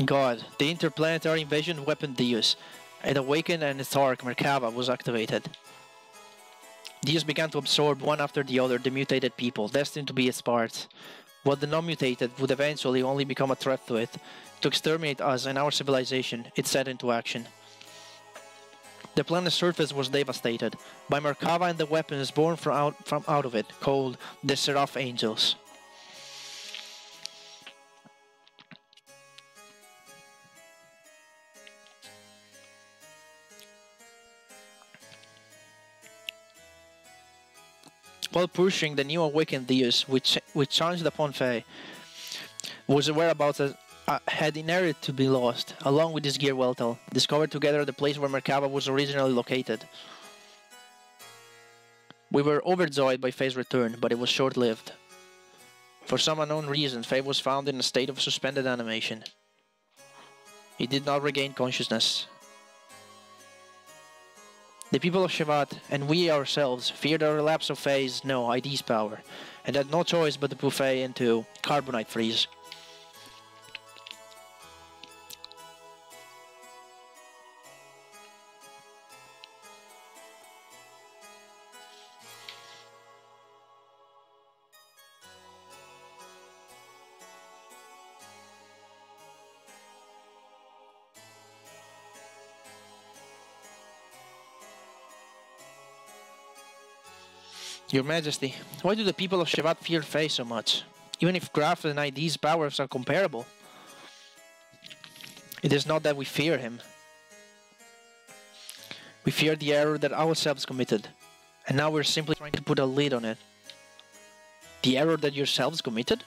God, the interplanetary invasion weapon Deus. It awakened and its arc, Merkaba, was activated. Deus began to absorb one after the other the mutated people, destined to be its parts. What the non-mutated would eventually only become a threat to it, to exterminate us and our civilization, it set into action. The planet's surface was devastated by Merkaba and the weapons born from out of it, called the Seraph Angels. While pursuing the new awakened Deus, which challenged upon Fae, whose whereabouts had inherited to be lost, along with his gear Weltel, discovered together the place where Merkaba was originally located. We were overjoyed by Fae's return, but it was short-lived. For some unknown reason, Fae was found in a state of suspended animation. He did not regain consciousness. The people of Shevat, and we ourselves, feared a relapse of Fae's ID's power, and had no choice but to put Fae into carbonite freeze. Your Majesty, why do the people of Shevat fear Fae so much? Even if Graf and ID's powers are comparable. It is not that we fear him. We fear the error that ourselves committed, and now we're simply trying to put a lid on it. The error that yourselves committed?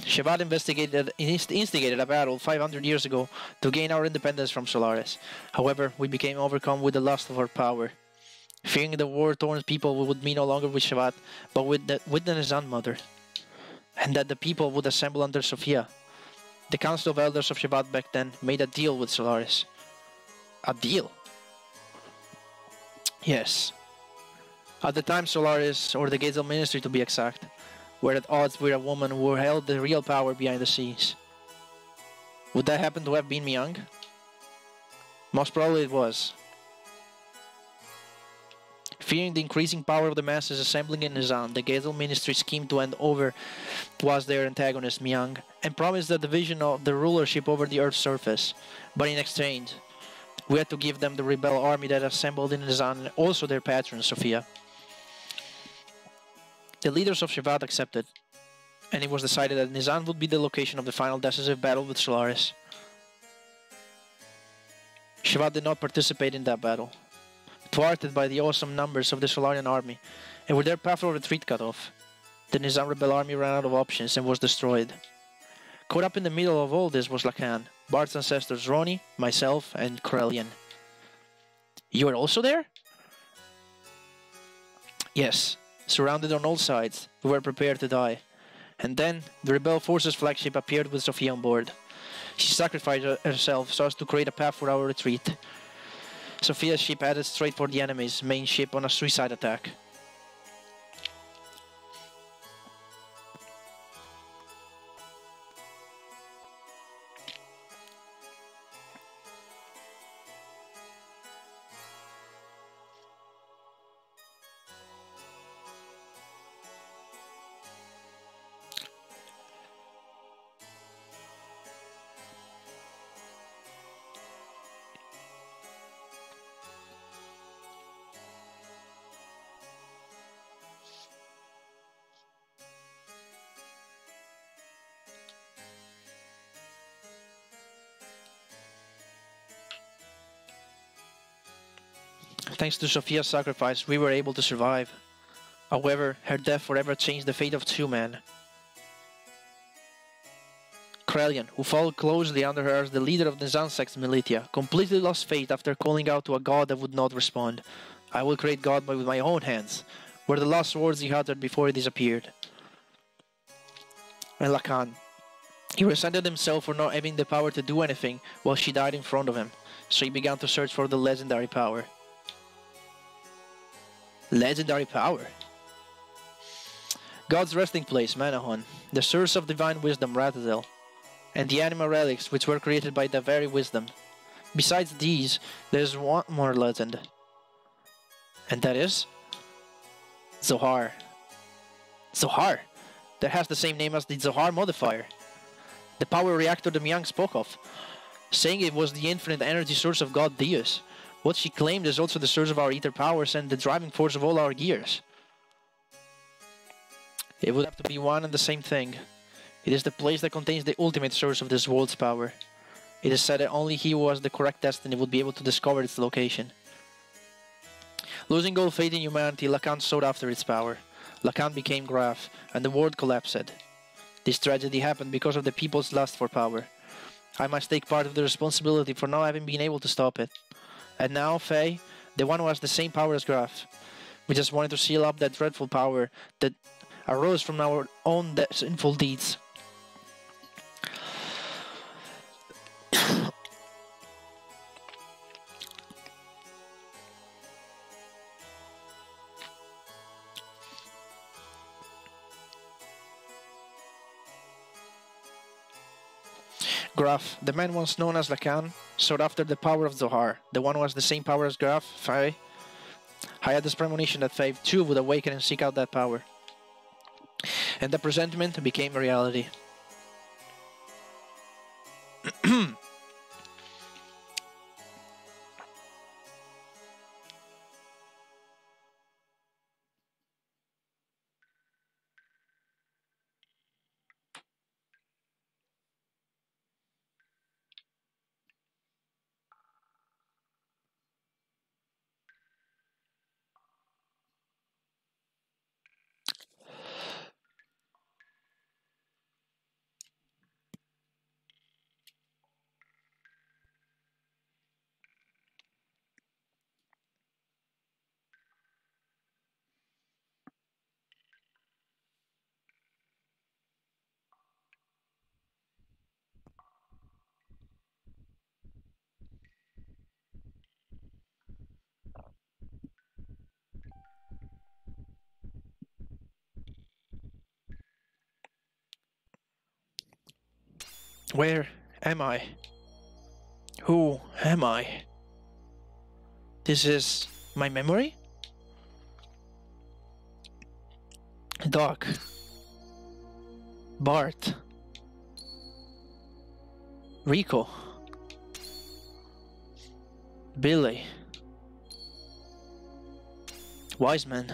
Shevat instigated a battle 500 years ago to gain our independence from Solaris. However, we became overcome with the lust of our power. Fearing the war-torn people would be no longer with Shevat, but with the Nizan Mother, and that the people would assemble under Sophia. The Council of Elders of Shevat back then made a deal with Solaris. A deal? Yes. At the time, Solaris, or the Gazel Ministry to be exact, were at odds with a woman who held the real power behind the scenes. Would that happen to have been Myung? Most probably it was. Fearing the increasing power of the masses assembling in Nizan, the Gazel Ministry schemed to hand over was their antagonist Myung, and promised the division of the rulership over the Earth's surface. But in exchange, we had to give them the rebel army that assembled in Nizan and also their patron, Sophia. The leaders of Shevat accepted, and it was decided that Nizan would be the location of the final decisive battle with Solaris. Shevat did not participate in that battle, thwarted by the awesome numbers of the Solarian army, and with their path of retreat cut off. The Nizam rebel army ran out of options and was destroyed. Caught up in the middle of all this was Lacan, Bart's ancestors Roni, myself, and Corellian. You were also there? Yes, surrounded on all sides, we were prepared to die. And then, the rebel forces flagship appeared with Sophia on board. She sacrificed herself so as to create a path for our retreat. Sophia's ship headed straight for the enemy's main ship on a suicide attack. Thanks to Sophia's sacrifice, we were able to survive. However, her death forever changed the fate of two men. Krelian, who followed closely under her as the leader of the Zansek's militia, completely lost faith after calling out to a god that would not respond. "I will create God with my own hands," were the last words he uttered before he disappeared. And Lacan. He resented himself for not having the power to do anything while she died in front of him, so he began to search for the legendary power. Legendary power? God's resting place, Manahon. The source of divine wisdom, Ratazel. and the animal relics which were created by the very wisdom. Besides these, there's one more legend, and that is Zohar. Zohar, that has the same name as the Zohar modifier, the power reactor that Myung spoke of, saying it was the infinite energy source of God Deus. What she claimed is also the source of our ether powers and the driving force of all our gears. It would have to be one and the same thing. It is the place that contains the ultimate source of this world's power. It is said that only he who has the correct destiny would be able to discover its location. Losing all faith in humanity, Lacan sought after its power. Lacan became Graf, and the world collapsed. This tragedy happened because of the people's lust for power. I must take part of the responsibility for not having been able to stop it. And now, Faye, the one who has the same power as Graf, we just wanted to seal up that dreadful power that arose from our own sinful deeds. Graf, the man once known as Lacan, sought after the power of Zohar, the one who has the same power as Graf, Faye. I had this premonition that Faye too would awaken and seek out that power. And the presentiment became reality. Where am I? Who am I? This is my memory? Doc. Bart. Rico. Billy. Wiseman.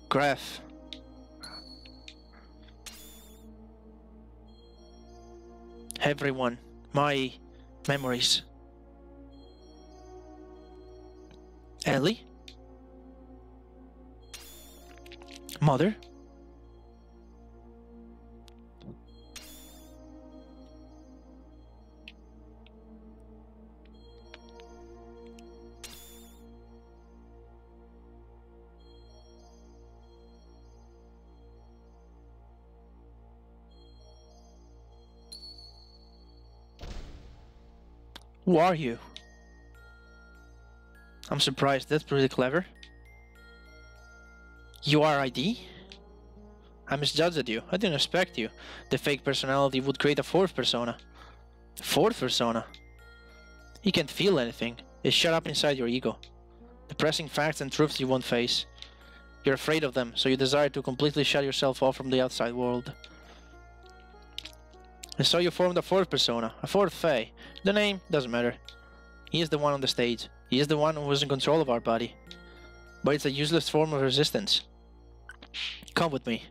Graf. Everyone, my memories. Ellie? Mother? Who are you? I'm surprised, that's pretty clever. You are ID? I misjudged you, I didn't expect you. The fake personality would create a fourth persona. Fourth persona? You can't feel anything, it's shut up inside your ego. Depressing facts and truths you won't face. You're afraid of them, so you desire to completely shut yourself off from the outside world. And so you formed a fourth persona, a fourth Fae. The name doesn't matter. He is the one on the stage. He is the one who is in control of our body. But it's a useless form of resistance. Come with me.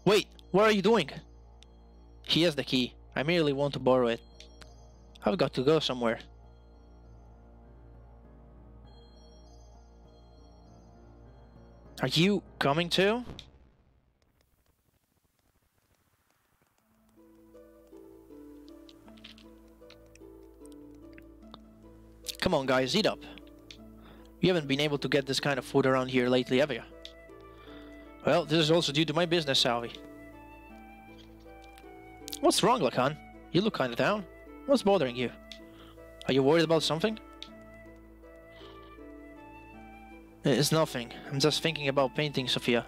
Wait, what are you doing? He has the key. I merely want to borrow it. I've got to go somewhere. Are you coming too? Come on guys, eat up. You haven't been able to get this kind of food around here lately, have you? Well, this is also due to my business, Salvi. What's wrong, Lacan? You look kinda down. What's bothering you? Are you worried about something? It's nothing. I'm just thinking about painting Sophia.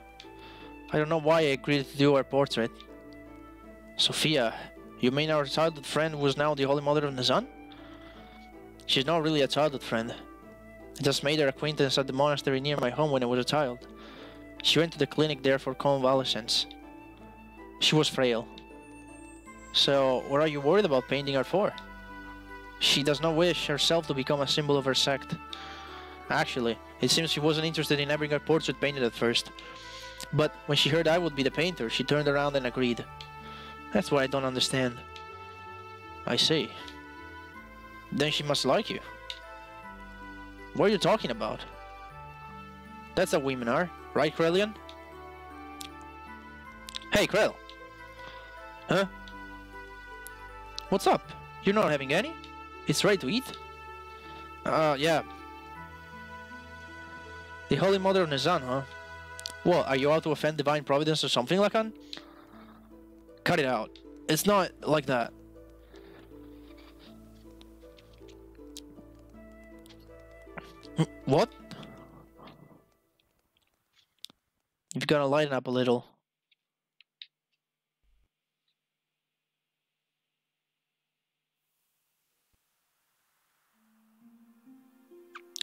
I don't know why I agreed to do her portrait. Sophia, you mean our childhood friend was now the Holy Mother of the Sun? She's not really a childhood friend. I just made her acquaintance at the monastery near my home when I was a child. She went to the clinic there for convalescence. She was frail. So, what are you worried about painting her for? She does not wish herself to become a symbol of her sect. Actually, it seems she wasn't interested in having her portrait painted at first. But when she heard I would be the painter, she turned around and agreed. That's what I don't understand. I see. Then she must like you. What are you talking about? That's how women are, right, Krellian? Hey, Krell. Huh? What's up? You're not having any? It's ready to eat? Yeah. The Holy Mother of Nizan, huh? What, are you out to offend Divine Providence or something, Lakan? Cut it out. It's not like that. What? You've got to lighten up a little.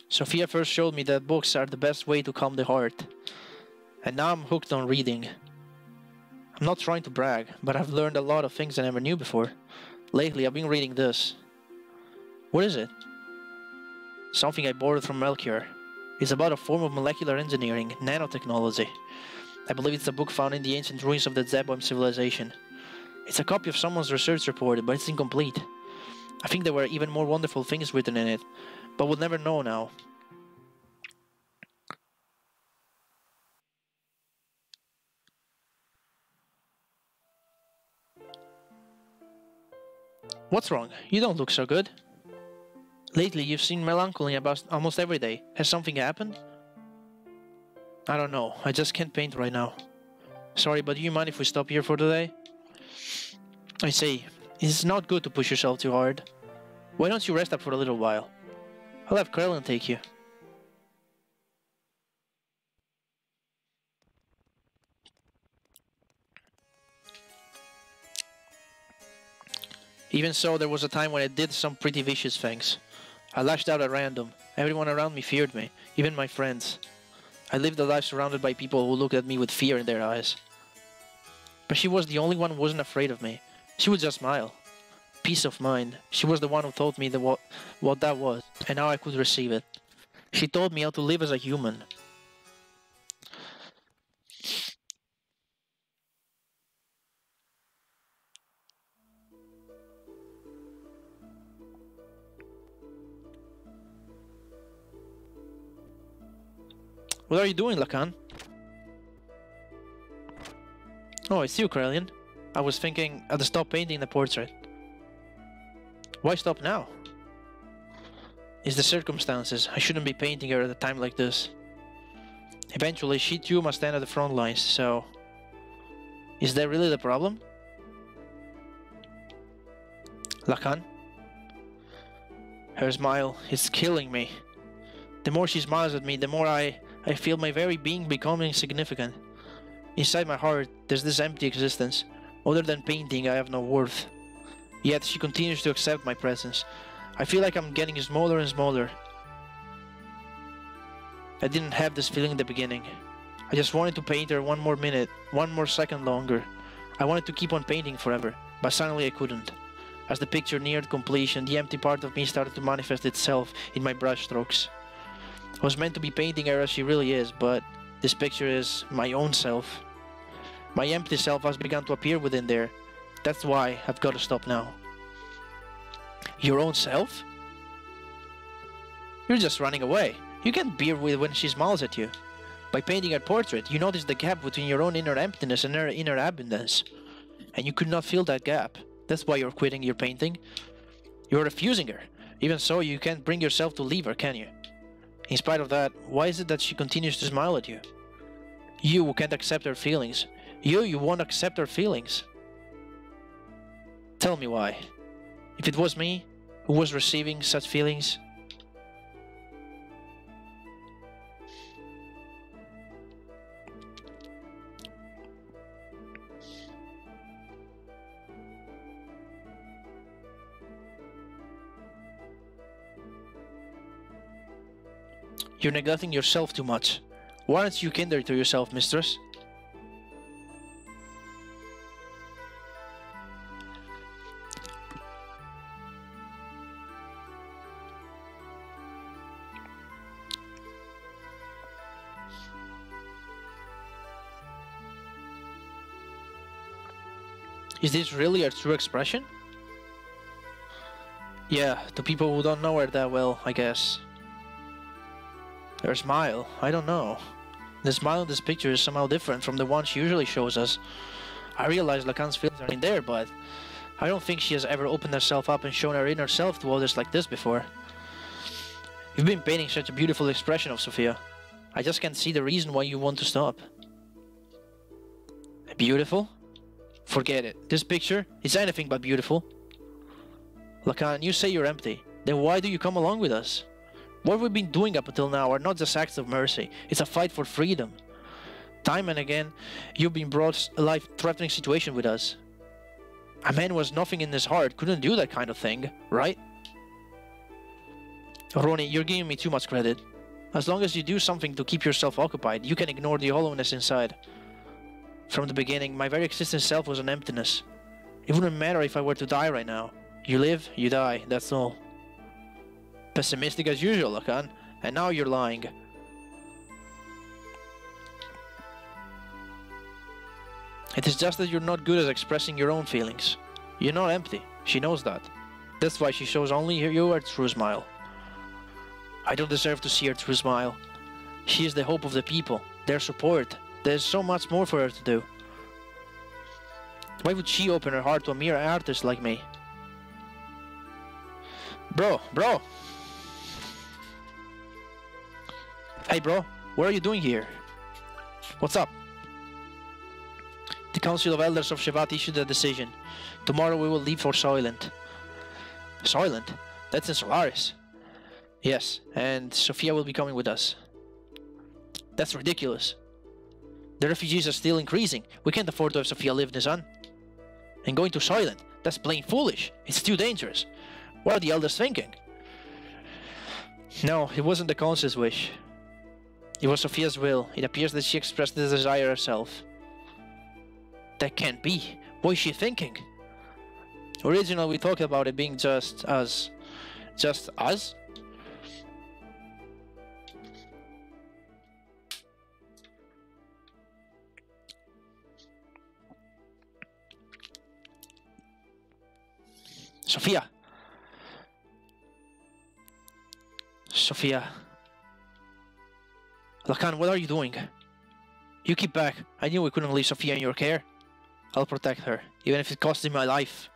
Sophia first showed me that books are the best way to calm the heart. And now I'm hooked on reading. I'm not trying to brag, but I've learned a lot of things I never knew before. Lately, I've been reading this. What is it? Something I borrowed from Melchior. It's about a form of molecular engineering, nanotechnology. I believe it's a book found in the ancient ruins of the Zeboim civilization. It's a copy of someone's research report, but it's incomplete. I think there were even more wonderful things written in it, but we'll never know now. What's wrong? You don't look so good. Lately, you've seemed melancholy about almost every day. Has something happened? I don't know. I just can't paint right now. Sorry, but do you mind if we stop here for today? I say, it's not good to push yourself too hard. Why don't you rest up for a little while? I'll have Krellin take you. Even so, there was a time when I did some pretty vicious things. I lashed out at random. Everyone around me feared me, even my friends. I lived a life surrounded by people who looked at me with fear in their eyes. But she was the only one who wasn't afraid of me. She would just smile. Peace of mind. She was the one who taught me what that was, and how I could receive it. She taught me how to live as a human. What are you doing, Lacan? Oh, it's you, Krellian. I was thinking I'd stop painting the portrait. Why stop now? It's the circumstances. I shouldn't be painting her at a time like this. Eventually, she too must stand at the front lines, so... Is that really the problem? Lacan? Her smile is killing me. The more she smiles at me, the more I feel my very being becoming insignificant. Inside my heart, there's this empty existence. Other than painting, I have no worth. Yet she continues to accept my presence. I feel like I'm getting smaller and smaller. I didn't have this feeling in the beginning. I just wanted to paint her one more minute, one more second longer. I wanted to keep on painting forever, but suddenly I couldn't. As the picture neared completion, the empty part of me started to manifest itself in my brushstrokes. I was meant to be painting her as she really is, but this picture is my own self. My empty self has begun to appear within there. That's why I've got to stop now. Your own self? You're just running away. You can't bear with when she smiles at you. By painting her portrait, you notice the gap between your own inner emptiness and her inner abundance. And you could not fill that gap. That's why you're quitting your painting. You're refusing her. Even so, you can't bring yourself to leave her, can you? In spite of that, why is it that she continues to smile at you? You who can't accept her feelings. You won't accept her feelings. Tell me why. If it was me who was receiving such feelings... You're neglecting yourself too much. Why aren't you kinder to yourself, mistress? Is this really a true expression? Yeah, to people who don't know her that well, I guess. Her smile, I don't know. The smile in this picture is somehow different from the one she usually shows us. I realize Lacan's feelings are in there, but I don't think she has ever opened herself up and shown her inner self to others like this before. You've been painting such a beautiful expression of Sophia. I just can't see the reason why you want to stop. Beautiful? Forget it. This picture is anything but beautiful. Lacan, you say you're empty. Then why do you come along with us? What we've been doing up until now are not just acts of mercy. It's a fight for freedom. Time and again, you've been brought a life-threatening situation with us. A man who has nothing in his heart couldn't do that kind of thing, right? Ronnie, you're giving me too much credit. As long as you do something to keep yourself occupied, you can ignore the hollowness inside. From the beginning, my very existence self was an emptiness. It wouldn't matter if I were to die right now. You live, you die, that's all. Pessimistic as usual, Lacan. And now you're lying. It is just that you're not good at expressing your own feelings. You're not empty. She knows that. That's why she shows only you her true smile. I don't deserve to see her true smile. She is the hope of the people, their support. There's so much more for her to do. Why would she open her heart to a mere artist like me? Bro. Hey bro, what are you doing here? What's up? The Council of Elders of Shevat issued a decision. Tomorrow we will leave for Soylent. Soylent? That's in Solaris. Yes, and Sophia will be coming with us. That's ridiculous. The refugees are still increasing. We can't afford to have Sophia live in the sun. And going to Soylent, that's plain foolish. It's too dangerous. What are the elders thinking? No, it wasn't the Council's wish. It was Sophia's will. It appears that she expressed the desire herself. That can't be. What is she thinking? Originally we talked about it being just us. Just us? Sophia. Sophia. Lacan, what are you doing? You keep back. I knew we couldn't leave Sophia in your care. I'll protect her, even if it costs me my life.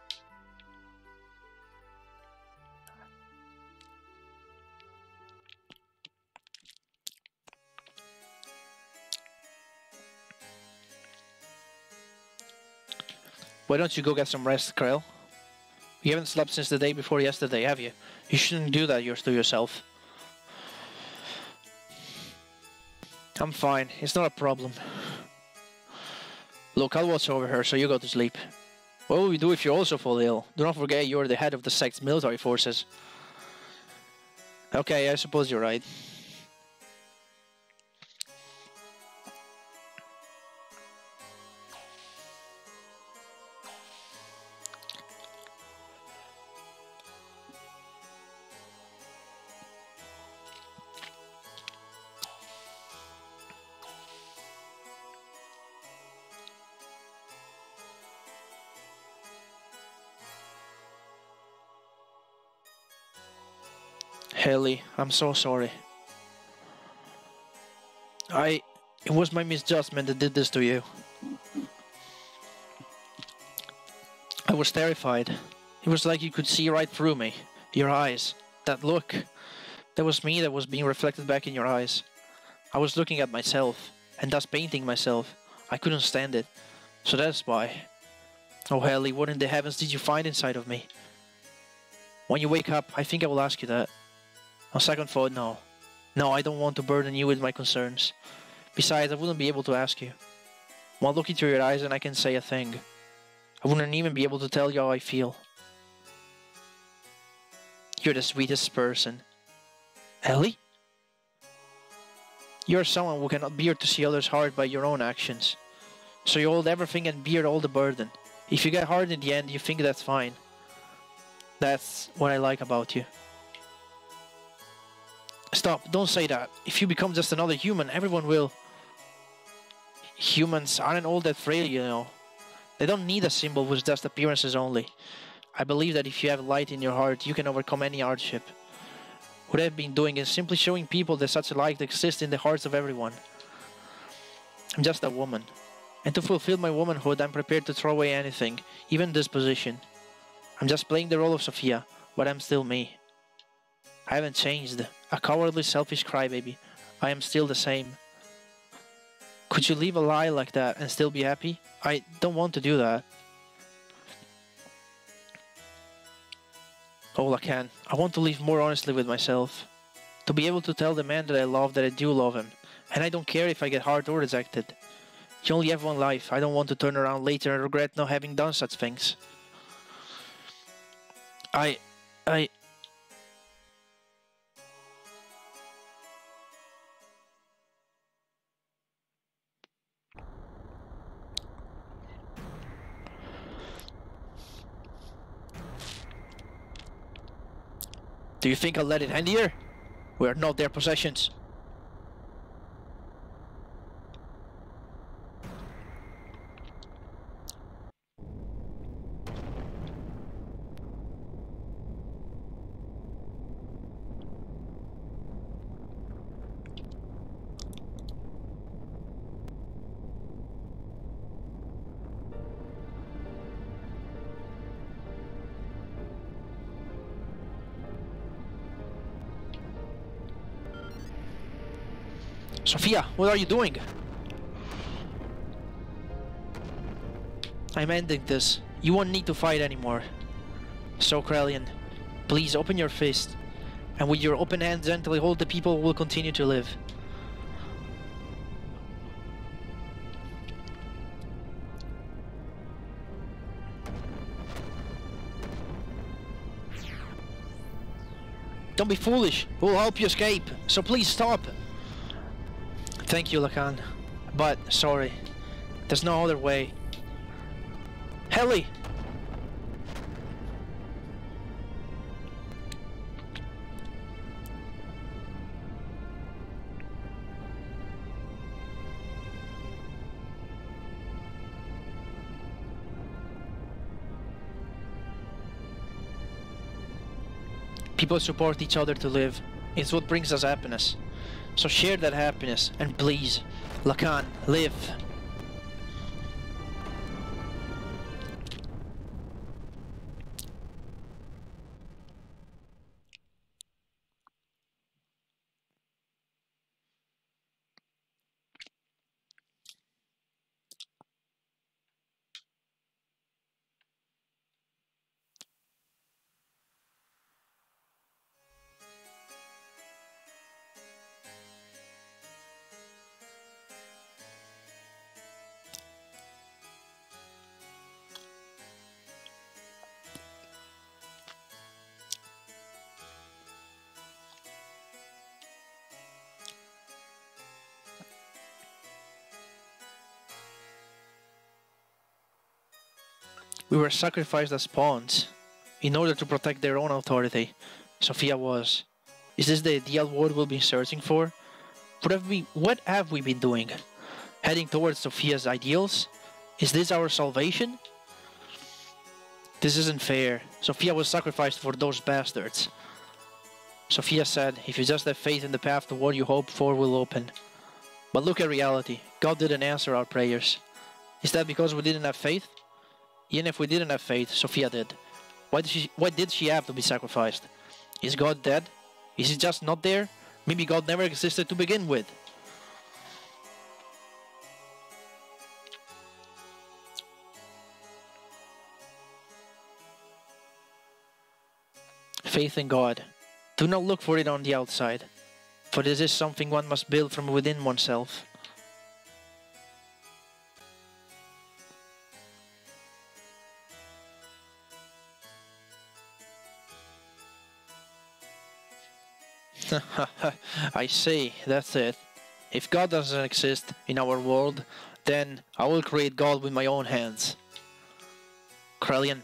Why don't you go get some rest, Krell? You haven't slept since the day before yesterday, have you? You shouldn't do that to yourself. I'm fine. It's not a problem. Look, I'll watch over her, so you go to sleep. What will we do if you also fall ill? Do not forget you're the head of the sect's military forces. Okay, I suppose you're right. Haley, I'm so sorry. It was my misjudgment that did this to you. I was terrified. It was like you could see right through me. Your eyes. That look. That was me that was being reflected back in your eyes. I was looking at myself, and thus painting myself. I couldn't stand it. So that's why. Oh Haley, what in the heavens did you find inside of me? When you wake up, I think I will ask you that. On second thought, no. No, I don't want to burden you with my concerns. Besides, I wouldn't be able to ask you. One look into your eyes and I can say a thing. I wouldn't even be able to tell you how I feel. You're the sweetest person. Ellie? You're someone who cannot bear to see others hurt by your own actions. So you hold everything and bear all the burden. If you get hurt in the end, you think that's fine. That's what I like about you. Stop, don't say that. If you become just another human, everyone will. Humans aren't all that frail, you know. They don't need a symbol with just appearances only. I believe that if you have light in your heart, you can overcome any hardship. What I've been doing is simply showing people that such a light exists in the hearts of everyone. I'm just a woman. And to fulfill my womanhood, I'm prepared to throw away anything, even this position. I'm just playing the role of Sophia, but I'm still me. I haven't changed. A cowardly, selfish crybaby. I am still the same. Could you leave a lie like that and still be happy? I don't want to do that. All I can. I want to live more honestly with myself. To be able to tell the man that I love that I do love him. And I don't care if I get hurt or rejected. You only have one life. I don't want to turn around later and regret not having done such things. Do you think I'll let it end here? We are not their possessions. Sophia, what are you doing? I'm ending this. You won't need to fight anymore. So, Krelian, please open your fist, and with your open hand gently hold the people who will continue to live. Don't be foolish. We'll help you escape, so please stop. Thank you, Lacan. But, sorry. There's no other way. Helly! People support each other to live. It's what brings us happiness. So share that happiness, and please, Lacan, live. We were sacrificed as pawns in order to protect their own authority. Sophia was. Is this the ideal world we'll be searching for? What have we been doing? Heading towards Sophia's ideals? Is this our salvation? This isn't fair. Sophia was sacrificed for those bastards. Sophia said, if you just have faith in the path to what you hope for will open. But look at reality. God didn't answer our prayers. Is that because we didn't have faith? Even if we didn't have faith, Sophia did. Why did she have to be sacrificed? Is God dead? Is he just not there? Maybe God never existed to begin with. Faith in God. Do not look for it on the outside, for this is something one must build from within oneself. I see, that's it. If God doesn't exist in our world, then I will create God with my own hands. Krelian.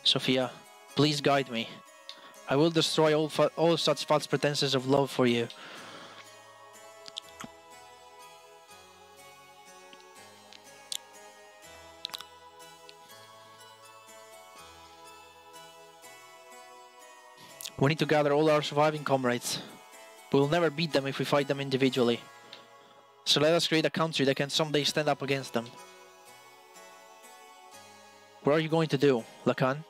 Sophia, please guide me. I will destroy all such false pretenses of love for you. We need to gather all our surviving comrades. We will never beat them if we fight them individually. So let us create a country that can someday stand up against them. What are you going to do, Lacan?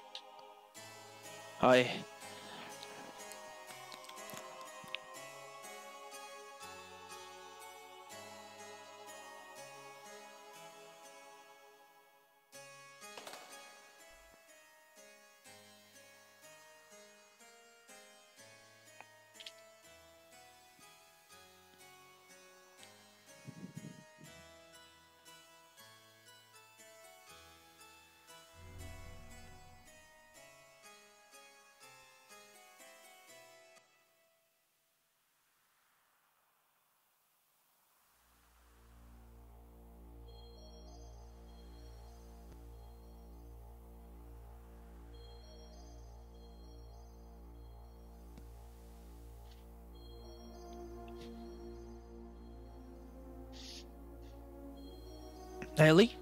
Ellie?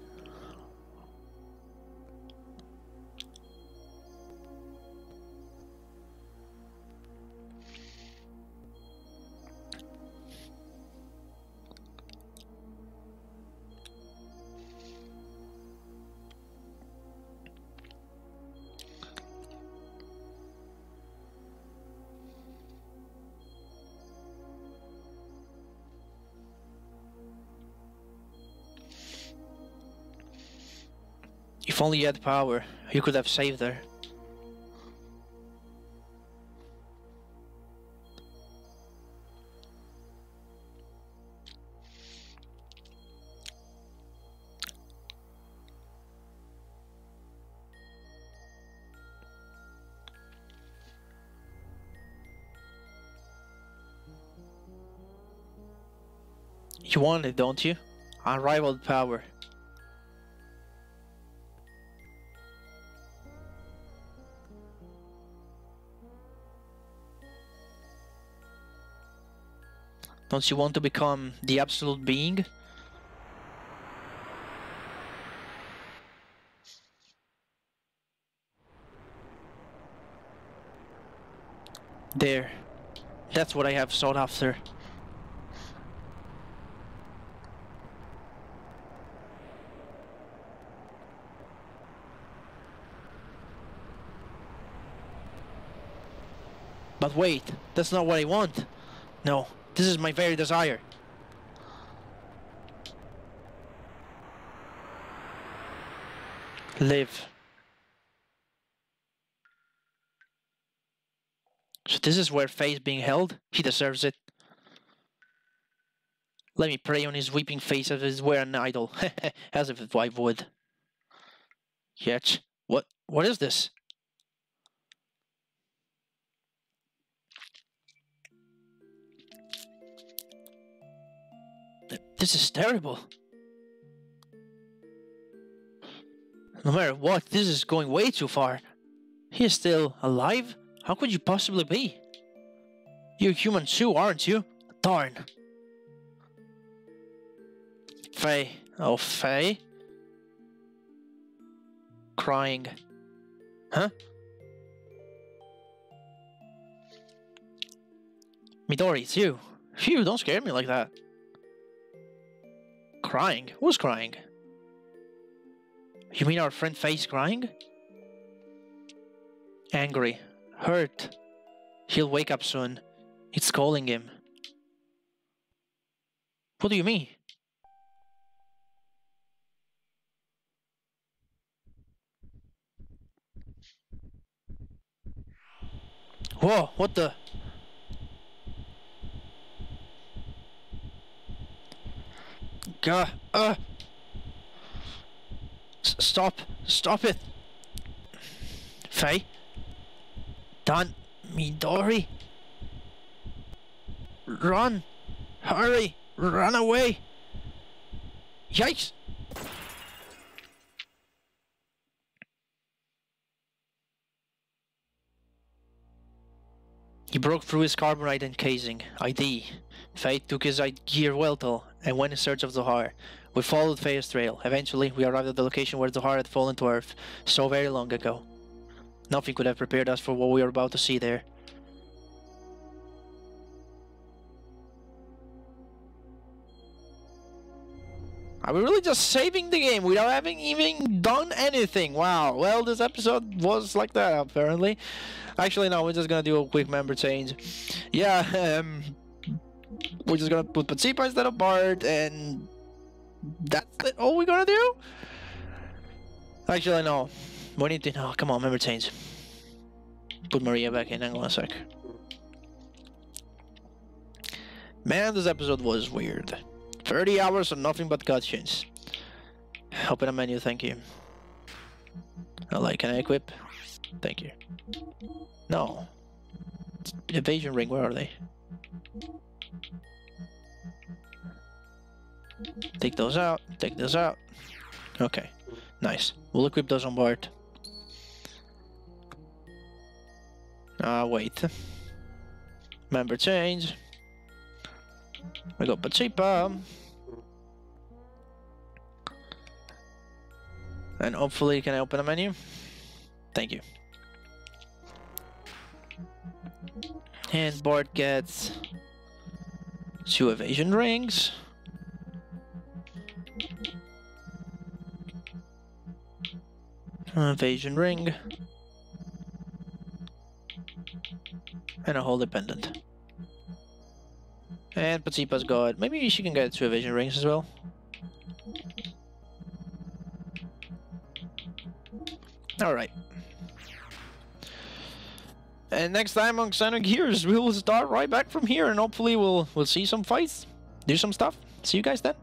If only you had power, you could have saved her. You want it, don't you? Unrivaled power. Don't you want to become the absolute being? There. That's what I have sought after. But wait, that's not what I want. No, this is my very desire. Live. So this is where Faye is being held? He deserves it. Let me prey on his weeping face as if it were an idol. As if I would. Yet, what is this? This is terrible. No matter what, this is going way too far. He is still alive? How could you possibly be? You're human too, aren't you? Darn. Faye. Oh, Faye? Crying. Huh? Midori, it's you. Phew, don't scare me like that. Crying? Who's crying? You mean our friend Faye's crying? Angry. Hurt. He'll wake up soon. It's calling him. What do you mean? Whoa, what the? Stop it. Faye? Midori? Run! Hurry! Run away! Yikes! He broke through his carbonite encasing. ID. Fate took his gear well and went in search of Zohar. We followed Faye's trail. Eventually, we arrived at the location where Zohar had fallen to Earth so very long ago. Nothing could have prepared us for what we were about to see there. Are we really just saving the game without having even done anything? Wow, well, this episode was like that, apparently. Actually, no, we're just gonna do a quick member change. Yeah, we're just gonna put Patsipa instead of Bart, and that's it, all we're gonna do? Actually, no. We need to... No, come on, member change. Put Maria back in, hang on a sec. Man, this episode was weird. 30 hours of nothing but cutscenes. Open a menu, thank you. Can I equip? Thank you. No. Evasion ring, where are they? Take those out, take those out. Okay, nice. We'll equip those on board. Wait. Member change. We got Patsipa. And hopefully, can I open a menu? Thank you. And Bart gets 2 evasion rings. Evasion ring. And a holy pendant. And Patsipa's got... Maybe she can get 2 evasion rings as well. Alright. And next time on Xenogears, we will start right back from here, and hopefully we'll see some fights, do some stuff. See you guys then.